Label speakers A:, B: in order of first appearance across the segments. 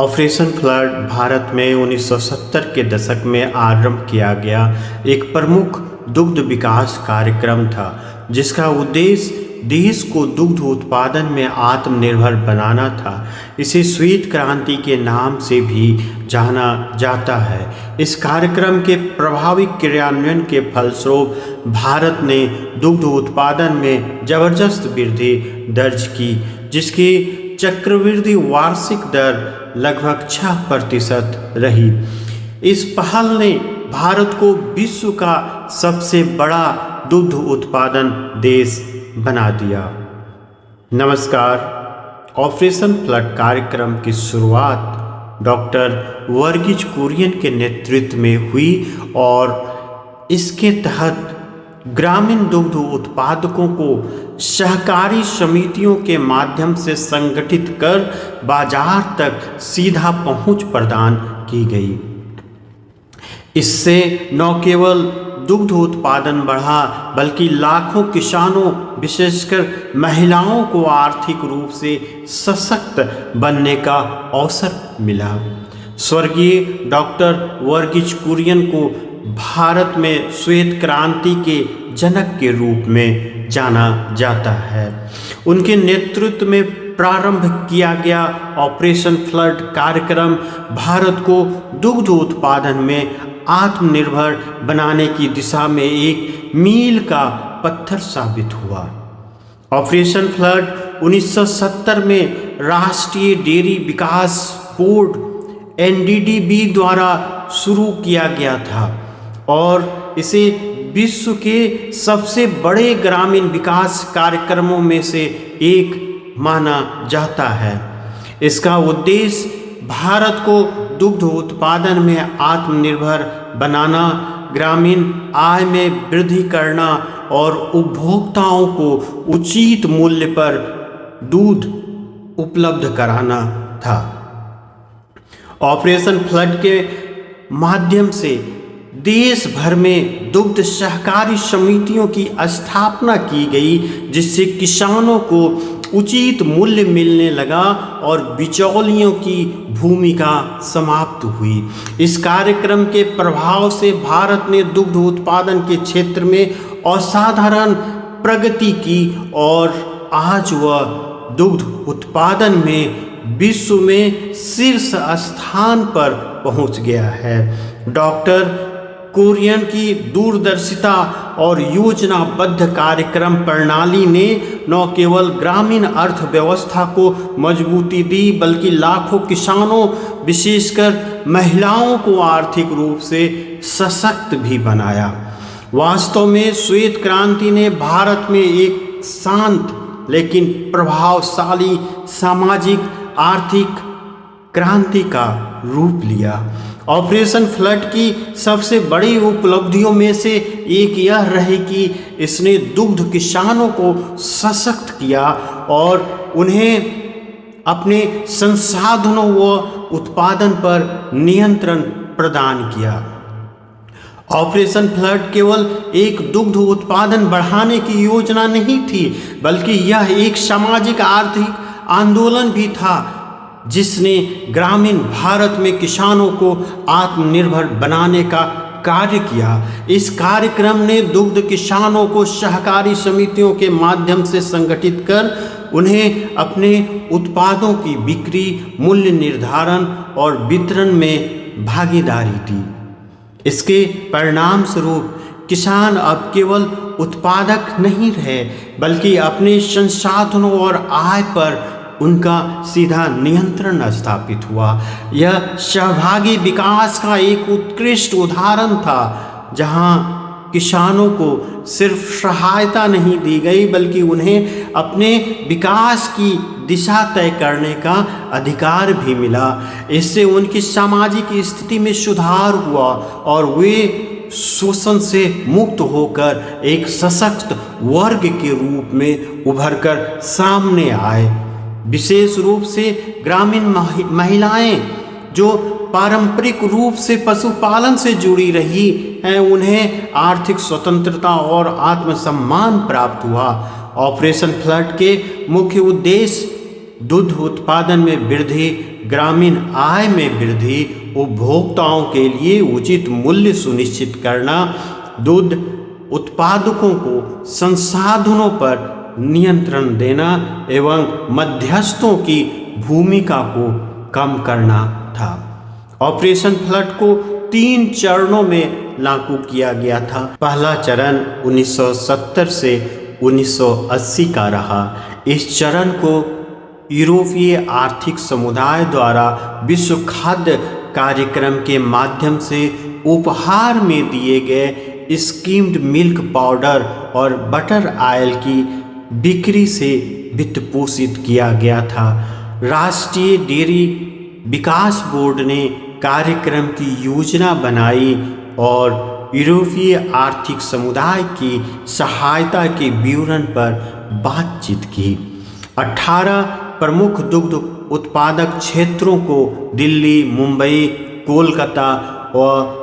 A: Operation flood Bharat में 1970 के दशक में आरंभ किया गया एक प्रमुख दुग्ध विकास कार्यक्रम था, जिसका उद्देश्य देश को दुग्ध उत्पादन में आत्मनिर्भर बनाना था। इसे श्वेत क्रांति के नाम से भी जाना जाता है। इस कार्यक्रम के प्रभावी क्रियान्वयन के फलस्वरूप भारत ने दुग्ध उत्पादन में जबरदस्त वृद्धि दर्ज की, जिसकी चक्रवृद्धि वार्षिक दर लगभग 6% रही। इस पहल ने भारत को विश्व का सबसे बड़ा दुग्ध उत्पादन देश बना दिया। नमस्कार। ऑपरेशन फ्लड कार्यक्रम की शुरुआत डॉक्टर वर्गीज कुरियन के नेतृत्व में हुई और इसके तहत ग्रामीण दुग्ध उत्पादकों को सहकारी समितियों के माध्यम से संगठित कर बाजार तक सीधा पहुंच प्रदान की गई। इससे न केवल दुग्ध उत्पादन बढ़ा, बल्कि लाखों किसानों, विशेषकर महिलाओं को आर्थिक रूप से सशक्त बनने का अवसर मिला। स्वर्गीय डॉक्टर वर्गीज कुरियन को भारत में श्वेत क्रांति के जनक के रूप में जाना जाता है। उनके नेतृत्व में प्रारंभ किया गया ऑपरेशन फ्लड कार्यक्रम भारत को दुग्ध उत्पादन में आत्मनिर्भर बनाने की दिशा में एक मील का पत्थर साबित हुआ। ऑपरेशन फ्लड 1970 में राष्ट्रीय डेयरी विकास बोर्ड NDDB द्वारा शुरू किया गया था और इसे विश्व के सबसे बड़े ग्रामीण विकास कार्यक्रमों में से एक माना जाता है। इसका उद्देश्य भारत को दुग्ध उत्पादन में आत्मनिर्भर बनाना, ग्रामीण आय में वृद्धि करना और उपभोक्ताओं को उचित मूल्य पर दूध उपलब्ध कराना था। ऑपरेशन फ्लड के माध्यम से देश भर में दुग्ध सहकारी समितियों की स्थापना की गई, जिससे किसानों को उचित मूल्य मिलने लगा और बिचौलियों की भूमिका समाप्त हुई। इस कार्यक्रम के प्रभाव से भारत ने दुग्ध उत्पादन के क्षेत्र में असाधारण प्रगति की और आज वह दुग्ध उत्पादन में विश्व में शीर्ष स्थान पर पहुंच गया है। डॉक्टर कुरियन की दूरदर्शिता और योजनाबद्ध कार्यक्रम प्रणाली ने न केवल ग्रामीण अर्थव्यवस्था को मजबूती दी, बल्कि लाखों किसानों, विशेषकर महिलाओं को आर्थिक रूप से सशक्त भी बनाया। वास्तव में श्वेत क्रांति ने भारत में एक शांत लेकिन प्रभावशाली सामाजिक आर्थिक क्रांति का रूप लिया। ऑपरेशन फ्लड की सबसे बड़ी उपलब्धियों में से एक यह रही कि इसने दुग्ध किसानों को सशक्त किया और उन्हें अपने संसाधनों व उत्पादन पर नियंत्रण प्रदान किया। ऑपरेशन फ्लड केवल एक दुग्ध उत्पादन बढ़ाने की योजना नहीं थी, बल्कि यह एक सामाजिक आर्थिक आंदोलन भी था, जिसने ग्रामीण भारत में किसानों को आत्मनिर्भर बनाने का कार्य किया। इस कार्यक्रम ने दुग्ध किसानों को सहकारी समितियों के माध्यम से संगठित कर उन्हें अपने उत्पादों की बिक्री, मूल्य निर्धारण और वितरण में भागीदारी दी। इसके परिणाम स्वरूप किसान अब केवल उत्पादक नहीं रहे, बल्कि अपने संसाधनों और आय पर उनका सीधा नियंत्रण स्थापित हुआ। यह सहभागी विकास का एक उत्कृष्ट उदाहरण था, जहां किसानों को सिर्फ सहायता नहीं दी गई, बल्कि उन्हें अपने विकास की दिशा तय करने का अधिकार भी मिला। इससे उनकी सामाजिक स्थिति में सुधार हुआ और वे शोषण से मुक्त होकर एक सशक्त वर्ग के रूप में उभरकर सामने आए। विशेष रूप से ग्रामीण महिलाएं जो पारंपरिक रूप से पशुपालन से जुड़ी रही हैं, उन्हें आर्थिक स्वतंत्रता और आत्मसम्मान प्राप्त हुआ। ऑपरेशन फ्लड के मुख्य उद्देश्य दुग्ध उत्पादन में वृद्धि, ग्रामीण आय में वृद्धि, उपभोक्ताओं के लिए उचित मूल्य सुनिश्चित करना, दूध उत्पादकों को संसाधनों पर नियंत्रण देना एवं मध्यस्थों की भूमिका को कम करना था। ऑपरेशन फ्लड को 3 चरणों में लागू किया गया था। पहला चरण 1970 से 1980 का रहा। इस चरण को यूरोपीय आर्थिक समुदाय द्वारा विश्व खाद्य कार्यक्रम के माध्यम से उपहार में दिए गए स्किम्ड मिल्क पाउडर और बटर ऑयल की बिक्री से वित्तपोषित किया गया था। राष्ट्रीय डेयरी विकास बोर्ड ने कार्यक्रम की योजना बनाई और यूरोपीय आर्थिक समुदाय की सहायता के विवरण पर बातचीत की। 18 प्रमुख दुग्ध उत्पादक क्षेत्रों को दिल्ली, मुंबई, कोलकाता और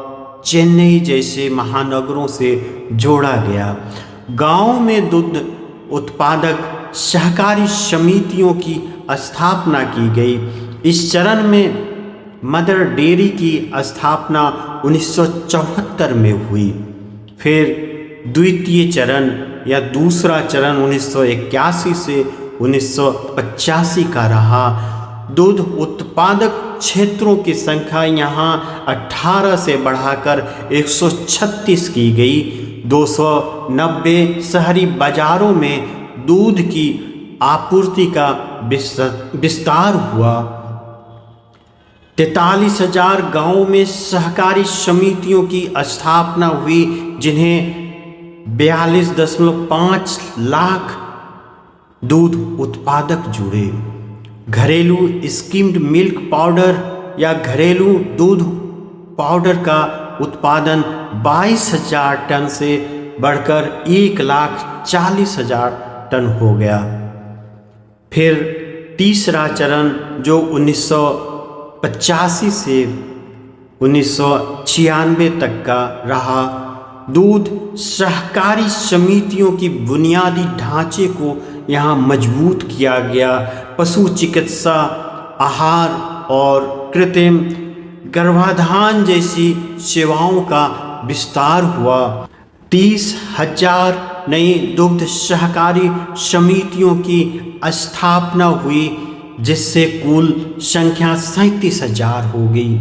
A: चेन्नई जैसे महानगरों से जोड़ा गया। गांव में दुग्ध उत्पादक सहकारी समितियों की स्थापना की गई। इस चरण में मदर डेयरी की स्थापना 1974 में हुई। फिर द्वितीय चरण या दूसरा चरण 1981 से 1985 का रहा। दूध उत्पादक क्षेत्रों की संख्या यहाँ 18 से बढ़ाकर 136 की गई। 290 शहरी बाजारों में दूध की आपूर्ति का विस्तार हुआ। 43,000 गांवों में सहकारी समितियों की स्थापना हुई, जिन्हें 42.5 लाख दूध उत्पादक जुड़े। घरेलू स्किम्ड मिल्क पाउडर या घरेलू दूध पाउडर का उत्पादन 22,000 टन से बढ़कर 1,40,000 टन हो गया। फिर तीसरा चरण जो 1985 से 1996 तक का रहा, दूध सहकारी समितियों की बुनियादी ढांचे को यहाँ मजबूत किया गया। पशु चिकित्सा, आहार और कृत्रिम गर्भाधान जैसी सेवाओं का विस्तार हुआ। 30,000 नई दुग्ध सहकारी समितियों की स्थापना हुई, जिससे कुल संख्या 37,000 हो गई।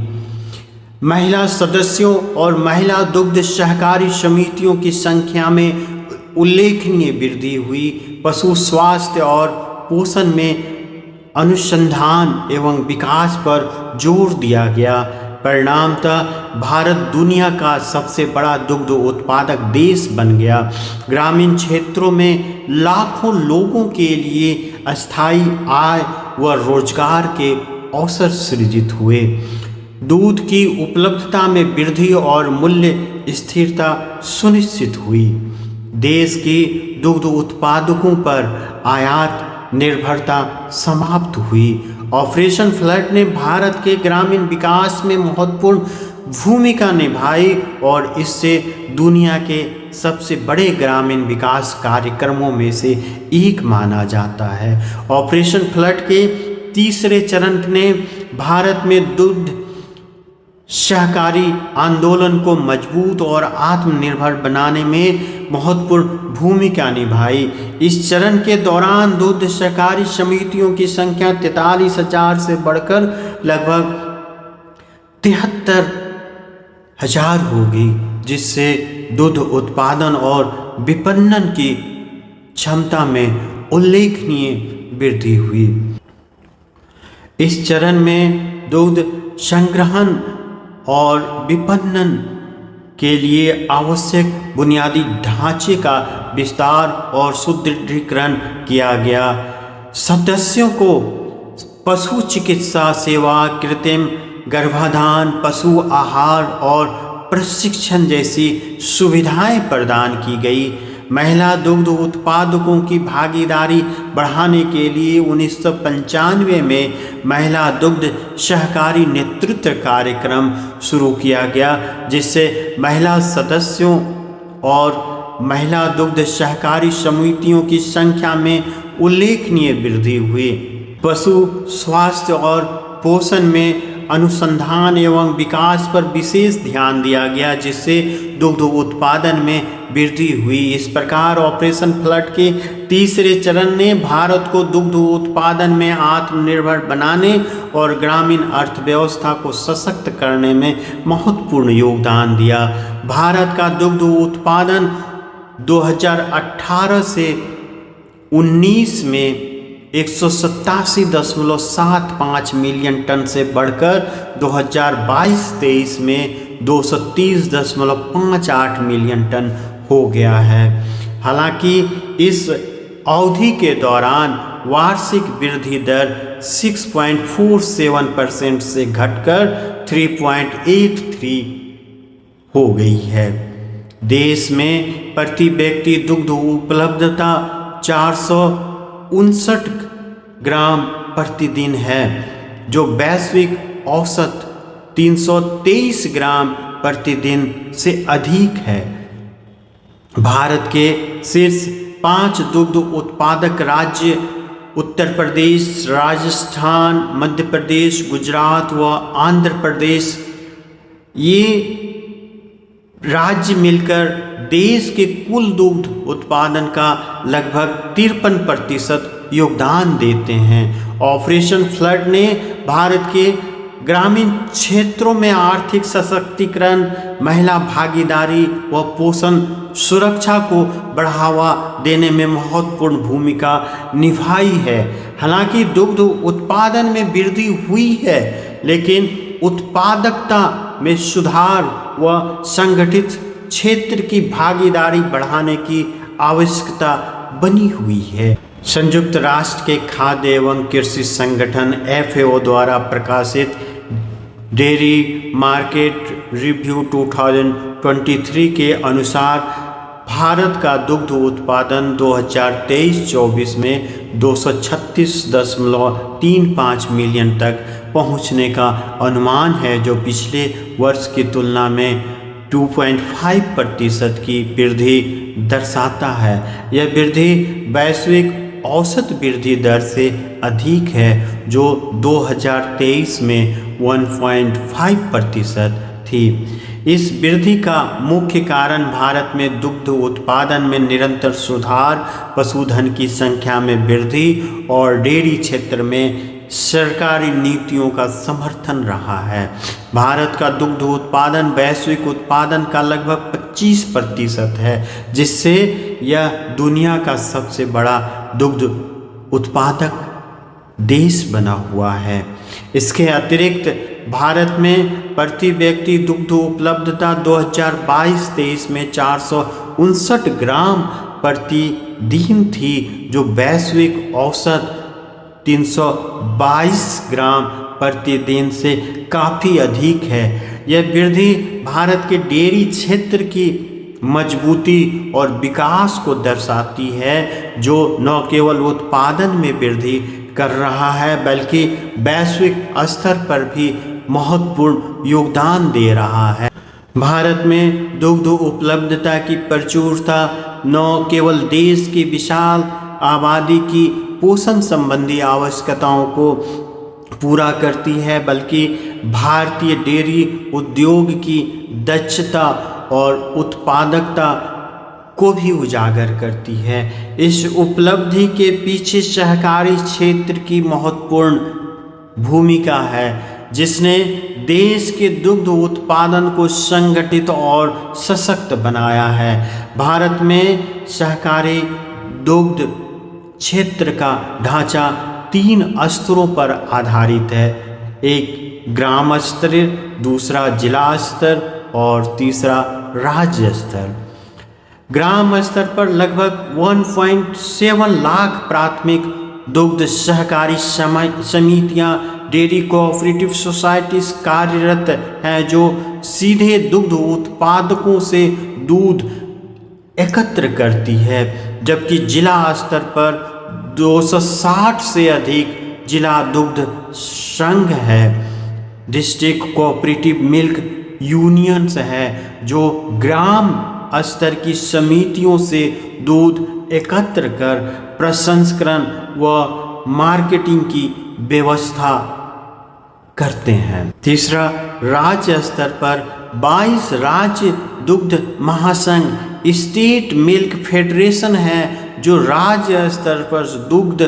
A: महिला सदस्यों और महिला दुग्ध सहकारी समितियों की संख्या में उल्लेखनीय वृद्धि हुई। पशु स्वास्थ्य और पोषण में अनुसंधान एवं विकास पर जोर दिया गया। परिणामतः भारत दुनिया का सबसे बड़ा दुग्ध उत्पादक देश बन गया। ग्रामीण क्षेत्रों में लाखों लोगों के लिए अस्थायी आय व रोजगार के अवसर सृजित हुए। दूध की उपलब्धता में वृद्धि और मूल्य स्थिरता सुनिश्चित हुई। देश की दुग्ध उत्पादकों पर आयात निर्भरता समाप्त हुई। ऑपरेशन फ्लड ने भारत के ग्रामीण विकास में महत्वपूर्ण भूमिका निभाई और इससे दुनिया के सबसे बड़े ग्रामीण विकास कार्यक्रमों में से एक माना जाता है। ऑपरेशन फ्लड के तीसरे चरण ने भारत में दुग्ध सहकारी आंदोलन को मजबूत और आत्मनिर्भर बनाने में महत्वपूर्ण भूमिका निभाई। इस चरण के दौरान दुग्ध सहकारी समितियों की संख्या 43,000 से बढ़कर लगभग 73,000 हो गई, जिससे दुग्ध उत्पादन और विपणन की क्षमता में उल्लेखनीय वृद्धि हुई। इस चरण में दुग्ध संग्रहण और विपणन के लिए आवश्यक बुनियादी ढांचे का विस्तार और सुदृढ़ीकरण किया गया। सदस्यों को पशु चिकित्सा सेवा, कृत्रिम गर्भाधान, पशु आहार और प्रशिक्षण जैसी सुविधाएं प्रदान की गई। महिला दुग्ध उत्पादकों की भागीदारी बढ़ाने के लिए 1995 में महिला दुग्ध सहकारी नेतृत्व कार्यक्रम शुरू किया गया, जिससे महिला सदस्यों और महिला दुग्ध सहकारी समितियों की संख्या में उल्लेखनीय वृद्धि हुई। पशु स्वास्थ्य और पोषण में अनुसंधान एवं विकास पर विशेष ध्यान दिया गया, जिससे दुग्ध उत्पादन में वृद्धि हुई। इस प्रकार ऑपरेशन फ्लड के तीसरे चरण ने भारत को दुग्ध उत्पादन में आत्मनिर्भर बनाने और ग्रामीण अर्थव्यवस्था को सशक्त करने में महत्वपूर्ण योगदान दिया। भारत का दुग्ध उत्पादन 2018 से 19 में 187.75 मिलियन टन से बढ़कर 2022-23 में 230.58 मिलियन टन हो गया है। हालांकि इस अवधि के दौरान वार्षिक वृद्धि दर 6.47% से घटकर 3.83 हो गई है। देश में प्रति व्यक्ति दुग्ध उपलब्धता 459 ग्राम प्रतिदिन है, जो वैश्विक औसत 323 ग्राम प्रतिदिन से अधिक है। भारत के शीर्ष 5 दुग्ध उत्पादक राज्य उत्तर प्रदेश, राजस्थान, मध्य प्रदेश, गुजरात व आंध्र प्रदेश, ये राज्य मिलकर देश के कुल दुग्ध उत्पादन का लगभग 53% योगदान देते हैं। ऑपरेशन फ्लड ने भारत के ग्रामीण क्षेत्रों में आर्थिक सशक्तिकरण, महिला भागीदारी व पोषण सुरक्षा को बढ़ावा देने में महत्वपूर्ण भूमिका निभाई है। हालांकि दुग्ध उत्पादन में वृद्धि हुई है, लेकिन उत्पादकता में सुधार व संगठित क्षेत्र की भागीदारी बढ़ाने की आवश्यकता बनी हुई है। संयुक्त राष्ट्र के खाद्य एवं कृषि संगठन FAO द्वारा प्रकाशित डेयरी मार्केट रिव्यू 2023 के अनुसार भारत का दुग्ध उत्पादन 2023-24 में 236.35 मिलियन तक पहुंचने का अनुमान है, जो पिछले वर्ष की तुलना में 2.5% की वृद्धि दर्शाता है। यह वृद्धि वैश्विक औसत वृद्धि दर से अधिक है, जो 2023 में 1.5% थी। इस वृद्धि का मुख्य कारण भारत में दुग्ध उत्पादन में निरंतर सुधार, पशुधन की संख्या में वृद्धि और डेयरी क्षेत्र में सरकारी नीतियों का समर्थन रहा है। भारत का दुग्ध उत्पादन वैश्विक उत्पादन का लगभग 25% है, जिससे यह दुनिया का सबसे बड़ा दुग्ध उत्पादक देश बना हुआ है। इसके अतिरिक्त भारत में प्रति व्यक्ति दुग्ध उपलब्धता 2022-23 में 459 ग्राम प्रतिदिन थी, जो वैश्विक औसत 322 ग्राम प्रतिदिन से काफ़ी अधिक है। यह वृद्धि भारत के डेयरी क्षेत्र की मजबूती और विकास को दर्शाती है, जो न केवल उत्पादन में वृद्धि कर रहा है, बल्कि वैश्विक स्तर पर भी महत्वपूर्ण योगदान दे रहा है। भारत में दुग्ध उपलब्धता की प्रचुरता न केवल देश की विशाल आबादी की पोषण संबंधी आवश्यकताओं को पूरा करती है, बल्कि भारतीय डेयरी उद्योग की दक्षता और उत्पादकता को भी उजागर करती है। इस उपलब्धि के पीछे सहकारी क्षेत्र की महत्वपूर्ण भूमिका है, जिसने देश के दुग्ध उत्पादन को संगठित और सशक्त बनाया है। भारत में सहकारी दुग्ध क्षेत्र का ढांचा 3 स्तरों पर आधारित है। एक ग्राम स्तर, दूसरा जिला स्तर और तीसरा राज्य स्तर। ग्राम स्तर पर लगभग 1.7 लाख प्राथमिक दुग्ध सहकारी समितियां, डेयरी कोऑपरेटिव सोसाइटीज कार्यरत हैं, जो सीधे दुग्ध उत्पादकों से दूध एकत्र करती है, जबकि जिला स्तर पर 260 से अधिक जिला दुग्ध संघ है। डिस्ट्रिक्ट कोऑपरेटिव मिल्क यूनियंस है, जो ग्राम स्तर की समितियों से दूध एकत्र कर प्रसंस्करण व मार्केटिंग की व्यवस्था करते हैं। तीसरा, राज्य स्तर पर 22 राज्य दुग्ध महासंघ स्टेट मिल्क फेडरेशन है जो राज्य स्तर पर दुग्ध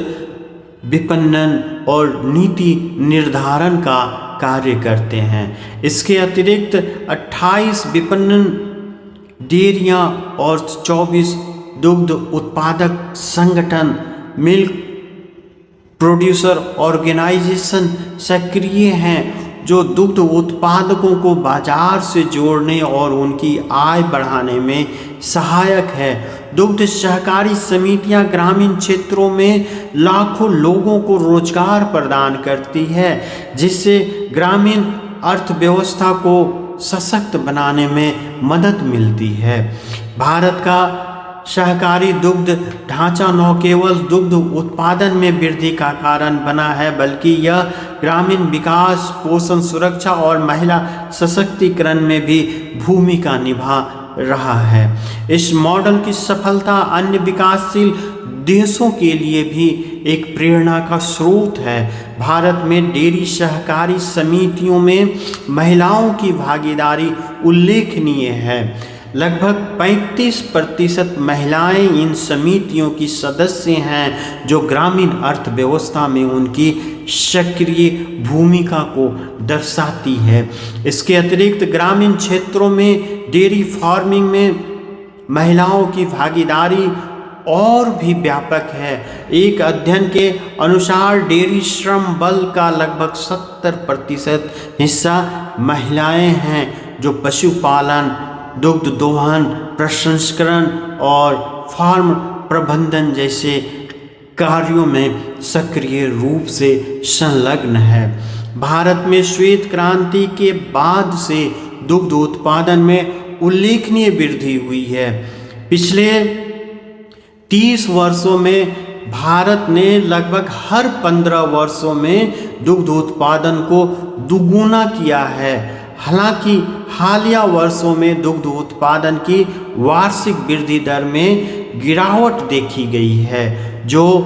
A: विपणन और नीति निर्धारण का कार्य करते हैं। इसके अतिरिक्त 28 विपणन डेयरियां और 24 दुग्ध उत्पादक संगठन मिल्क प्रोड्यूसर ऑर्गेनाइजेशन सक्रिय हैं जो दुग्ध उत्पादकों को बाजार से जोड़ने और उनकी आय बढ़ाने में सहायक है। दुग्ध सहकारी समितियां ग्रामीण क्षेत्रों में लाखों लोगों को रोजगार प्रदान करती है जिससे ग्रामीण अर्थव्यवस्था को सशक्त बनाने में मदद मिलती है। भारत का सहकारी दुग्ध ढांचा न केवल दुग्ध उत्पादन में वृद्धि का कारण बना है बल्कि यह ग्रामीण विकास, पोषण सुरक्षा और महिला सशक्तिकरण में भी भूमिका निभा रहा है। इस मॉडल की सफलता अन्य विकासशील देशों के लिए भी एक प्रेरणा का स्रोत है। भारत में डेयरी सहकारी समितियों में महिलाओं की भागीदारी उल्लेखनीय है। लगभग 35% महिलाएं इन समितियों की सदस्य हैं जो ग्रामीण अर्थव्यवस्था में उनकी सक्रिय भूमिका को दर्शाती है। इसके अतिरिक्त ग्रामीण क्षेत्रों में डेयरी फार्मिंग में महिलाओं की भागीदारी और भी व्यापक है। एक अध्ययन के अनुसार डेयरी श्रम बल का लगभग 70% हिस्सा महिलाएं हैं जो पशुपालन, दुग्ध दोहन, प्रसंस्करण और फार्म प्रबंधन जैसे कार्यों में सक्रिय रूप से संलग्न है। भारत में श्वेत क्रांति के बाद से दुग्ध उत्पादन में उल्लेखनीय वृद्धि हुई है। पिछले 30 वर्षों में भारत ने लगभग हर 15 वर्षों में दुग्ध उत्पादन को दुगुना किया है। हालांकि हालिया वर्षों में दुग्ध उत्पादन की वार्षिक वृद्धि दर में गिरावट देखी गई है जो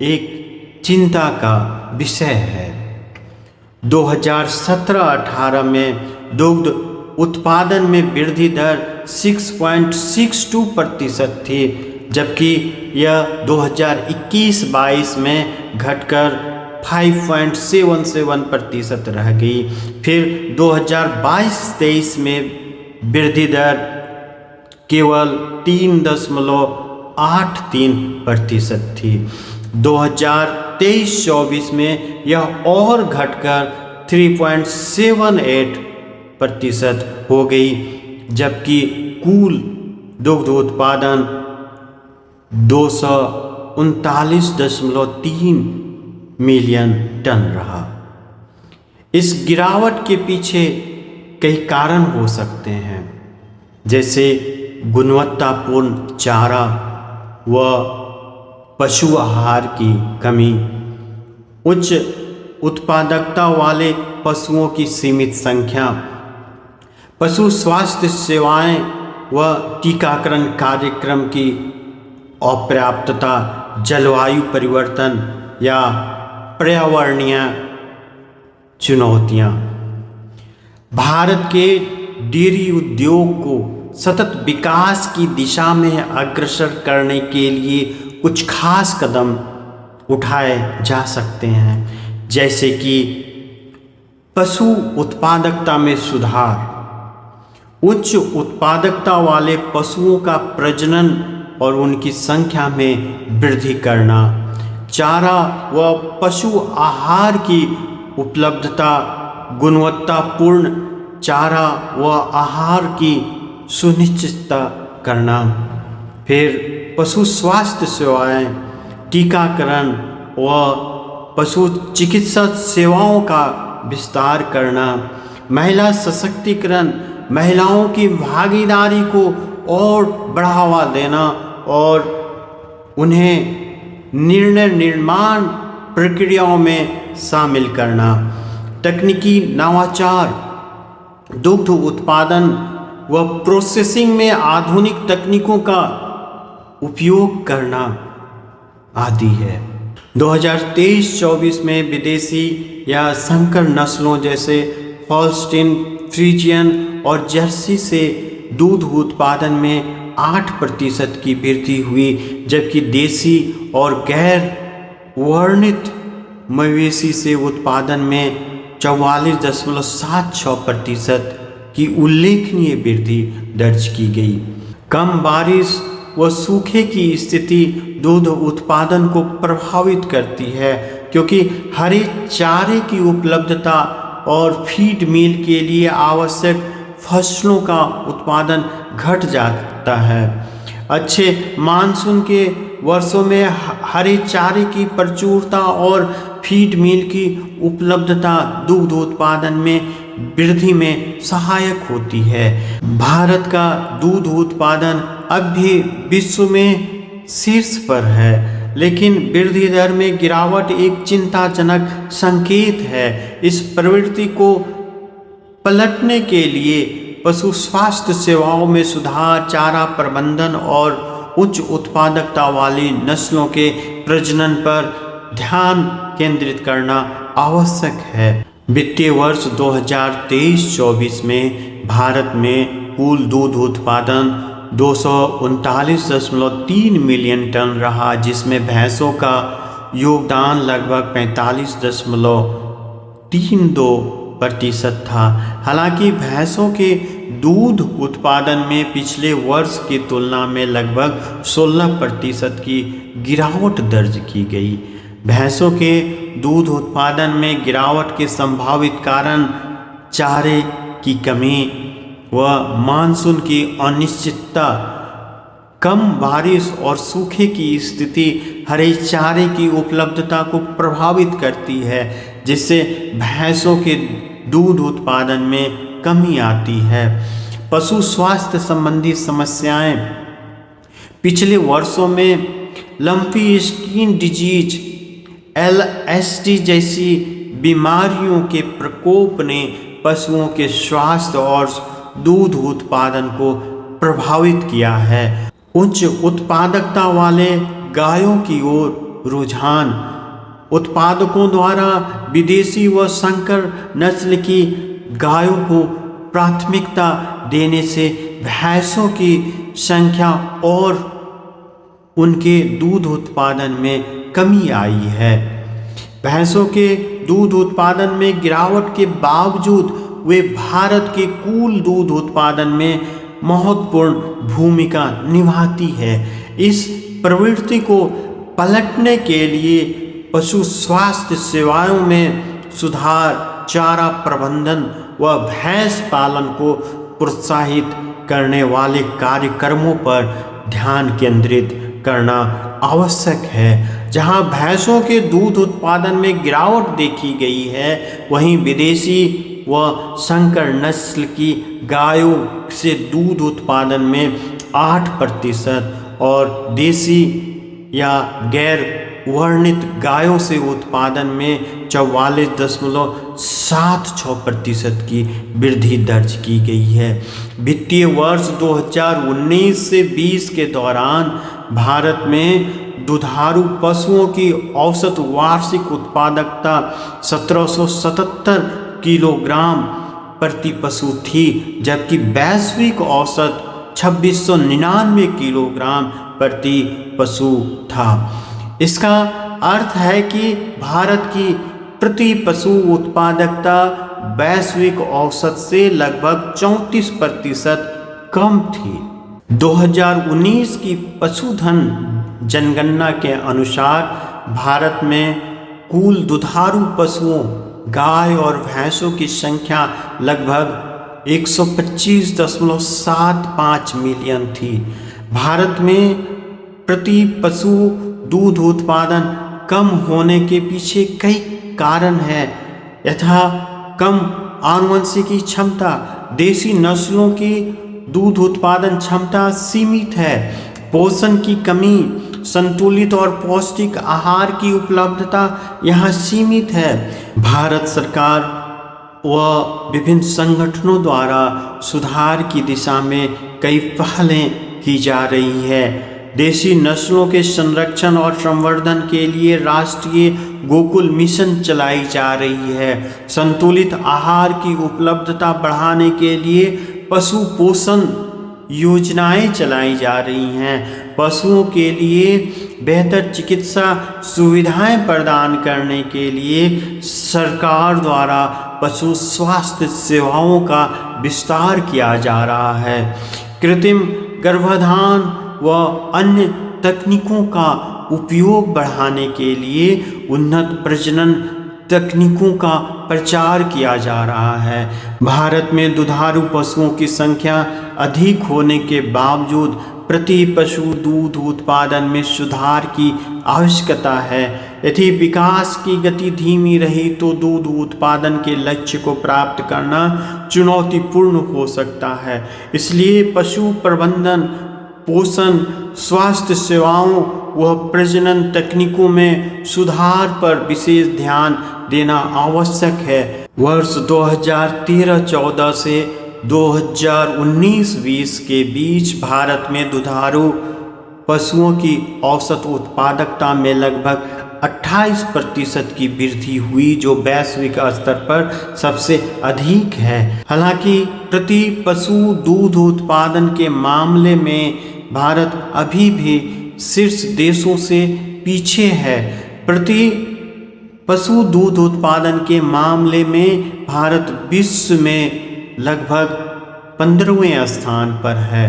A: एक चिंता का विषय है। 2017-18 में दुग्ध उत्पादन में वृद्धि दर 6.62% थी जबकि यह 2021-22 में घटकर 5.77% रह गई। फिर 2022-23 में वृद्धि दर केवल 3.83% थी। 2023-24 में यह और घटकर 3.78% हो गई जबकि कुल दुग्ध उत्पादन 239.3 मिलियन टन रहा। इस गिरावट के पीछे कई कारण हो सकते हैं जैसे गुणवत्तापूर्ण चारा व पशु आहार की कमी, उच्च उत्पादकता वाले पशुओं की सीमित संख्या, पशु स्वास्थ्य सेवाएं व टीकाकरण कार्यक्रम की अपर्याप्तता, जलवायु परिवर्तन या पर्यावरणीय चुनौतियाँ। भारत के डेयरी उद्योग को सतत विकास की दिशा में अग्रसर करने के लिए कुछ खास कदम उठाए जा सकते हैं जैसे कि पशु उत्पादकता में सुधार, उच्च उत्पादकता वाले पशुओं का प्रजनन और उनकी संख्या में वृद्धि करना, चारा व पशु आहार की उपलब्धता, गुणवत्तापूर्ण चारा व आहार की सुनिश्चितता करना, फिर पशु स्वास्थ्य सेवाएं, टीकाकरण व पशु चिकित्सा सेवाओं का विस्तार करना, महिला सशक्तिकरण, महिलाओं की भागीदारी को और बढ़ावा देना और उन्हें निर्णय निर्माण प्रक्रियाओं में शामिल करना, तकनीकी नवाचार, दुग्ध उत्पादन व प्रोसेसिंग में आधुनिक तकनीकों का उपयोग करना आदि है। 2023-24 में विदेशी या संकर नस्लों जैसे हॉल्स्टीन, फ्रीजियन और जर्सी से दूध उत्पादन में 8% की वृद्धि हुई, जबकि देसी और गैर वर्णित मवेशी से उत्पादन में 44.76% की उल्लेखनीय वृद्धि दर्ज की गई। कम बारिश व सूखे की स्थिति दूध उत्पादन को प्रभावित करती है, क्योंकि हरे चारे की उपलब्धता और फीड मील के लिए आवश्यक फसलों का उत्पादन घट जाता है। अच्छे मानसून के वर्षों में हरे चारे की प्रचुरता और फीड मील की उपलब्धता दूध उत्पादन में वृद्धि में सहायक होती है। भारत का दूध उत्पादन अब भी विश्व में शीर्ष पर है, लेकिन वृद्धि दर में गिरावट एक चिंताजनक संकेत है। इस प्रवृत्ति को पलटने के लिए पशु स्वास्थ्य सेवाओं में सुधार, चारा प्रबंधन और उच्च उत्पादकता वाली नस्लों के प्रजनन पर ध्यान केंद्रित करना आवश्यक है। वित्तीय वर्ष 2023-24 में भारत में कुल दूध उत्पादन 239.3 मिलियन टन रहा, जिसमें भैंसों का योगदान लगभग 45.32% था। हालांकि भैंसों के दूध उत्पादन में पिछले वर्ष की तुलना में लगभग 16% की गिरावट दर्ज की गई। भैंसों के दूध उत्पादन में गिरावट के संभावित कारण चारे की कमी व मानसून की अनिश्चितता, कम बारिश और सूखे की स्थिति हरे चारे की उपलब्धता को प्रभावित करती है, जिससे भैंसों के दूध उत्पादन में कमी आती है। पशु स्वास्थ्य संबंधी समस्याएं पिछले वर्षों में लंपी स्किन डिजीज, LSD जैसी बीमारियों के प्रकोप ने पशुओं के स्वास्थ्य और दूध उत्पादन को प्रभावित किया है। उच्च उत्पादकता वाले गायों की ओर रुझान, उत्पादकों द्वारा विदेशी व संकर नस्ल की गायों को प्राथमिकता देने से भैंसों की संख्या और उनके दूध उत्पादन में कमी आई है। भैंसों के दूध उत्पादन में गिरावट के बावजूद वे भारत के कुल दूध उत्पादन में महत्वपूर्ण भूमिका निभाती है। इस प्रवृत्ति को पलटने के लिए पशु स्वास्थ्य सेवाओं में सुधार, चारा प्रबंधन व भैंस पालन को प्रोत्साहित करने वाले कार्यक्रमों पर ध्यान केंद्रित करना आवश्यक है। जहां भैंसों के दूध उत्पादन में गिरावट देखी गई है, वहीं विदेशी व संकर नस्ल की गायों से दूध उत्पादन में 8% और देसी या गैर वर्णित गायों से उत्पादन में 44.76% की वृद्धि दर्ज की गई है। वित्तीय वर्ष 2019 से 20 के दौरान भारत में दुधारू पशुओं की औसत वार्षिक उत्पादकता 1777 किलोग्राम प्रति पशु थी, जबकि वैश्विक औसत 2699 किलोग्राम प्रति पशु था। इसका अर्थ है कि भारत की प्रति पशु उत्पादकता वैश्विक औसत से लगभग 34% कम थी। 2019 की पशुधन जनगणना के अनुसार भारत में कुल दुधारू पशुओं, गाय और भैंसों की संख्या लगभग 125.75 मिलियन थी। भारत में प्रति पशु दूध उत्पादन कम होने के पीछे कई कारण हैं, यथा कम आनुवंशिकी क्षमता, देशी नस्लों की दूध उत्पादन क्षमता सीमित है, पोषण की कमी, संतुलित और पौष्टिक आहार की उपलब्धता यहाँ सीमित है। भारत सरकार व विभिन्न संगठनों द्वारा सुधार की दिशा में कई पहलें की जा रही है। देशी नस्लों के संरक्षण और संवर्धन के लिए राष्ट्रीय गोकुल मिशन चलाई जा रही है। संतुलित आहार की उपलब्धता बढ़ाने के लिए पशु पोषण योजनाएं चलाई जा रही हैं। पशुओं के लिए बेहतर चिकित्सा सुविधाएं प्रदान करने के लिए सरकार द्वारा पशु स्वास्थ्य सेवाओं का विस्तार किया जा रहा है। कृत्रिम गर्भाधान व अन्य तकनीकों का उपयोग बढ़ाने के लिए उन्नत प्रजनन तकनीकों का प्रचार किया जा रहा है। भारत में दुधारू पशुओं की संख्या अधिक होने के बावजूद प्रति पशु दूध उत्पादन में सुधार की आवश्यकता है। यदि विकास की गति धीमी रही तो दूध उत्पादन के लक्ष्य को प्राप्त करना चुनौतीपूर्ण हो सकता है। इसलिए पशु प्रबंधन, पोषण, स्वास्थ्य सेवाओं व प्रजनन तकनीकों में सुधार पर विशेष ध्यान देना आवश्यक है। वर्ष 2013-14 से 2019-20 के बीच भारत में दुधारू पशुओं की औसत उत्पादकता में लगभग 28% की वृद्धि हुई, जो वैश्विक स्तर पर सबसे अधिक है। हालांकि प्रति पशु दूध उत्पादन के मामले में भारत अभी भी शीर्ष देशों से पीछे है। प्रति पशु दूध उत्पादन के मामले में भारत विश्व में लगभग 15वें स्थान पर है।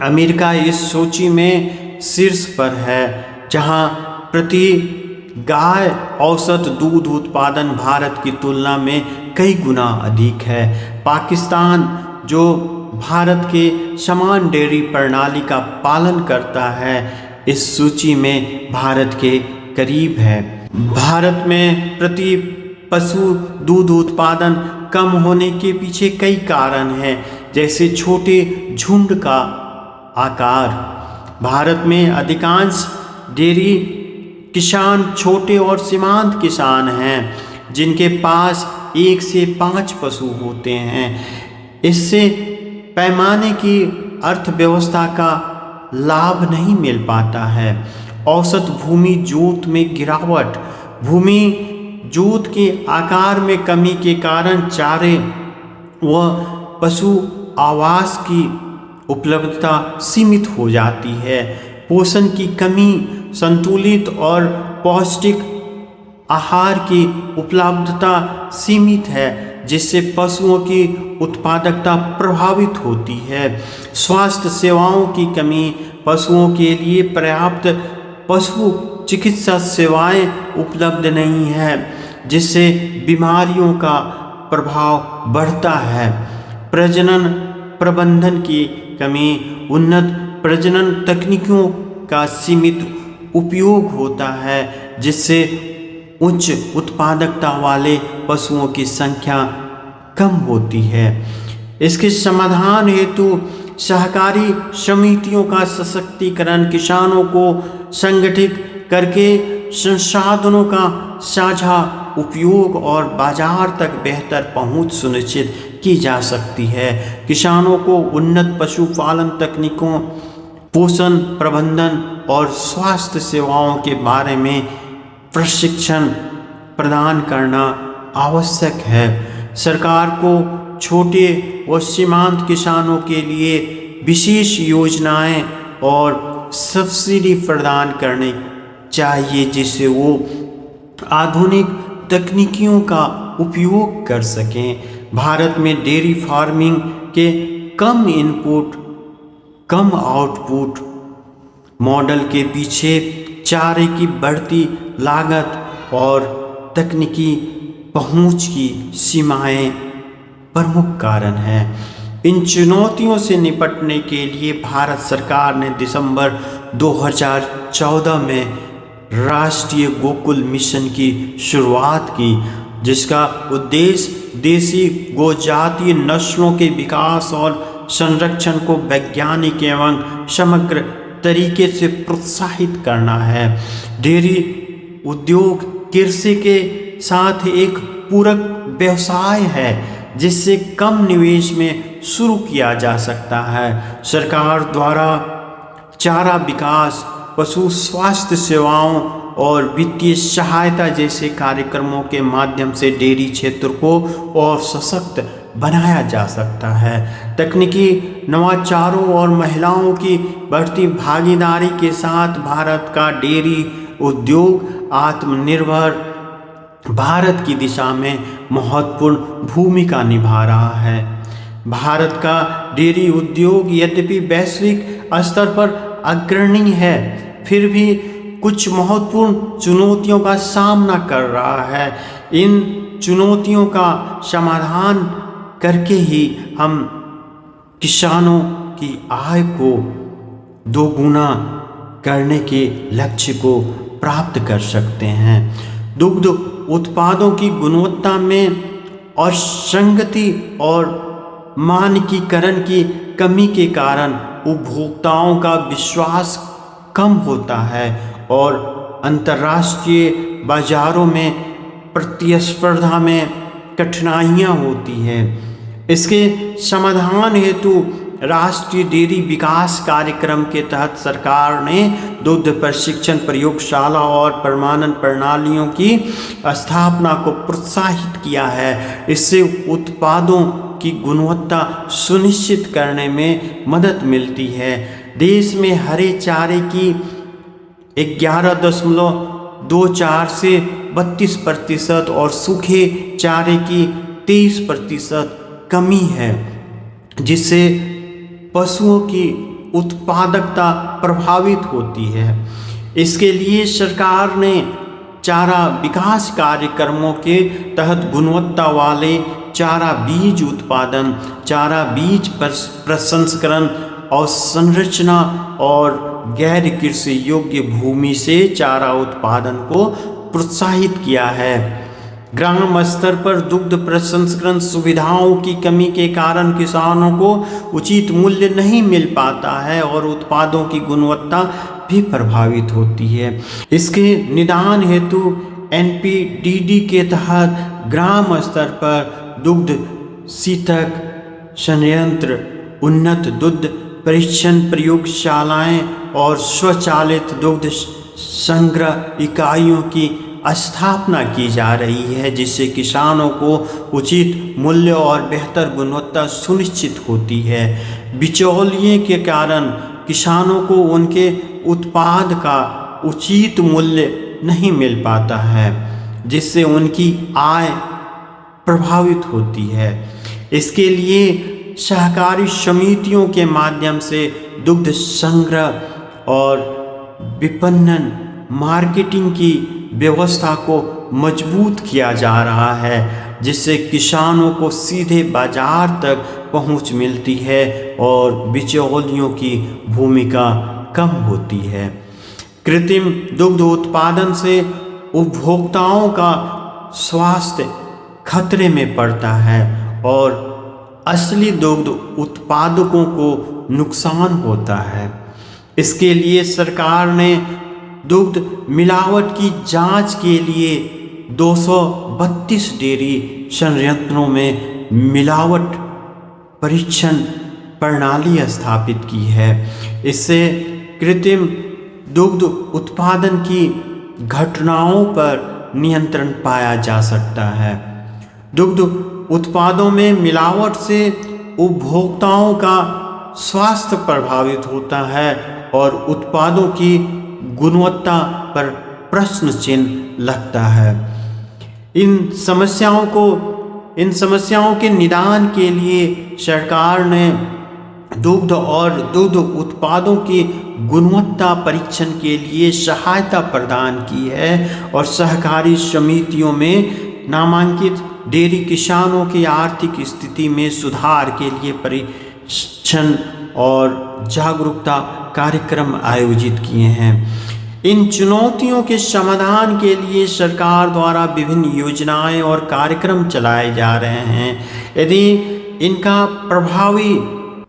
A: अमेरिका इस सूची में शीर्ष पर है, जहां प्रति गाय औसत दूध उत्पादन भारत की तुलना में कई गुना अधिक है। पाकिस्तान, जो भारत के समान डेयरी प्रणाली का पालन करता है, इस सूची में भारत के करीब है। भारत में प्रति पशु दूध उत्पादन कम होने के पीछे कई कारण हैं, जैसे छोटे झुंड का आकार। भारत में अधिकांश डेयरी किसान छोटे और सीमांत किसान हैं, जिनके पास 1 से 5 पशु होते हैं। इससे पैमाने की अर्थव्यवस्था का लाभ नहीं मिल पाता है। औसत भूमि जोत में गिरावट। भूमि जोत के आकार में कमी के कारण चारे व पशु आवास की उपलब्धता सीमित हो जाती है। पोषण की कमी। संतुलित और पौष्टिक आहार की उपलब्धता सीमित है, जिससे पशुओं की उत्पादकता प्रभावित होती है। स्वास्थ्य सेवाओं की कमी। पशुओं के लिए पर्याप्त पशु चिकित्सा सेवाएं उपलब्ध नहीं है, जिससे बीमारियों का प्रभाव बढ़ता है। प्रजनन प्रबंधन की कमी। उन्नत प्रजनन तकनीकों का सीमित उपयोग होता है, जिससे उच्च उत्पादकता वाले पशुओं की संख्या कम होती है। इसके समाधान हेतु सहकारी समितियों का सशक्तिकरण, किसानों को संगठित करके संसाधनों का साझा उपयोग और बाजार तक बेहतर पहुंच सुनिश्चित की जा सकती है। किसानों को उन्नत पशुपालन तकनीकों, पोषण प्रबंधन और स्वास्थ्य सेवाओं के बारे में प्रशिक्षण प्रदान करना आवश्यक है। सरकार को छोटे व सीमांत किसानों के लिए विशेष योजनाएं और सब्सिडी प्रदान करनी चाहिए, जिससे वो आधुनिक तकनीकियों का उपयोग कर सकें। भारत में डेयरी फार्मिंग के कम इनपुट कम आउटपुट मॉडल के पीछे चारे की बढ़ती लागत और तकनीकी पहुंच की सीमाएं प्रमुख कारण हैं। इन चुनौतियों से निपटने के लिए भारत सरकार ने दिसंबर 2014 में राष्ट्रीय गोकुल मिशन की शुरुआत की, जिसका उद्देश्य देसी गोजातीय नस्लों के विकास और संरक्षण को वैज्ञानिक एवं समग्र तरीके से प्रोत्साहित करना है। डेयरी उद्योग कृषि के साथ एक पूरक व्यवसाय है, जिससे कम निवेश में शुरू किया जा सकता है। सरकार द्वारा चारा विकास, पशु स्वास्थ्य सेवाओं और वित्तीय सहायता जैसे कार्यक्रमों के माध्यम से डेयरी क्षेत्र को और सशक्त बनाया जा सकता है। तकनीकी नवाचारों और महिलाओं की बढ़ती भागीदारी के साथ भारत का डेयरी उद्योग आत्मनिर्भर भारत की दिशा में महत्वपूर्ण भूमिका निभा रहा है। भारत का डेयरी उद्योग यद्यपि वैश्विक स्तर पर अग्रणी है, फिर भी कुछ महत्वपूर्ण चुनौतियों का सामना कर रहा है। इन चुनौतियों का समाधान करके ही हम किसानों की आय को दोगुना करने के लक्ष्य को प्राप्त कर सकते हैं। दुग्ध उत्पादों की गुणवत्ता में असंगति और मानकीकरण की कमी के कारण उपभोक्ताओं का विश्वास कम होता है और अंतर्राष्ट्रीय बाजारों में प्रतिस्पर्धा में कठिनाइयाँ होती हैं। इसके समाधान हेतु राष्ट्रीय डेयरी विकास कार्यक्रम के तहत सरकार ने दुग्ध प्रशिक्षण प्रयोगशाला और प्रमाणन प्रणालियों की स्थापना को प्रोत्साहित किया है। इससे उत्पादों की गुणवत्ता सुनिश्चित करने में मदद मिलती है। देश में हरे चारे की 11.24 से 32% और सूखे चारे की 23% कमी है, जिससे पशुओं की उत्पादकता प्रभावित होती है। इसके लिए सरकार ने चारा विकास कार्यक्रमों के तहत गुणवत्ता वाले चारा बीज उत्पादन, चारा बीज प्रसंस्करण और संरचना और गैर कृषि योग्य भूमि से चारा उत्पादन को प्रोत्साहित किया है। ग्राम स्तर पर दुग्ध प्रसंस्करण सुविधाओं की कमी के कारण किसानों को उचित मूल्य नहीं मिल पाता है और उत्पादों की गुणवत्ता भी प्रभावित होती है। इसके निदान हेतु NPDD के तहत ग्राम स्तर पर दुग्ध शीतक संयंत्र, उन्नत दुग्ध परीक्षण प्रयोगशालाएं और स्वचालित दुग्ध संग्रह इकाइयों की स्थापना की जा रही है, जिससे किसानों को उचित मूल्य और बेहतर गुणवत्ता सुनिश्चित होती है। बिचौलिए के कारण किसानों को उनके उत्पाद का उचित मूल्य नहीं मिल पाता है, जिससे उनकी आय प्रभावित होती है। इसके लिए सहकारी समितियों के माध्यम से दुग्ध संग्रह और विपणन मार्केटिंग की व्यवस्था को मजबूत किया जा रहा है, जिससे किसानों को सीधे बाजार तक पहुंच मिलती है और बिचौलियों की भूमिका कम होती है। कृत्रिम दुग्ध उत्पादन से उपभोक्ताओं का स्वास्थ्य खतरे में पड़ता है और असली दुग्ध उत्पादकों को नुकसान होता है। इसके लिए सरकार ने दुग्ध मिलावट की जांच के लिए 232 डेयरी संयंत्रों में मिलावट परीक्षण प्रणाली स्थापित की है। इससे कृत्रिम दुग्ध उत्पादन की घटनाओं पर नियंत्रण पाया जा सकता है। दुग्ध उत्पादों में मिलावट से उपभोक्ताओं का स्वास्थ्य प्रभावित होता है और उत्पादों की गुणवत्ता पर प्रश्न चिन्ह लगता है। इन समस्याओं के निदान के लिए सरकार ने दुग्ध और दुग्ध उत्पादों की गुणवत्ता परीक्षण के लिए सहायता प्रदान की है और सहकारी समितियों में नामांकित डेयरी किसानों की आर्थिक स्थिति में सुधार के लिए प्रशिक्षण और जागरूकता कार्यक्रम आयोजित किए हैं। इन चुनौतियों के समाधान के लिए सरकार द्वारा विभिन्न योजनाएं और कार्यक्रम चलाए जा रहे हैं। यदि इनका प्रभावी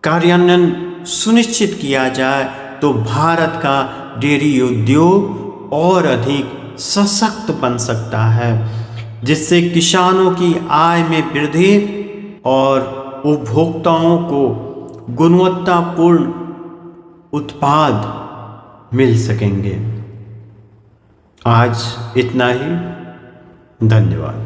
A: कार्यान्वयन सुनिश्चित किया जाए तो भारत का डेयरी उद्योग और अधिक सशक्त बन सकता है, जिससे किसानों की आय में वृद्धि और उपभोक्ताओं को गुणवत्तापूर्ण उत्पाद मिल सकेंगे। आज इतना ही। धन्यवाद।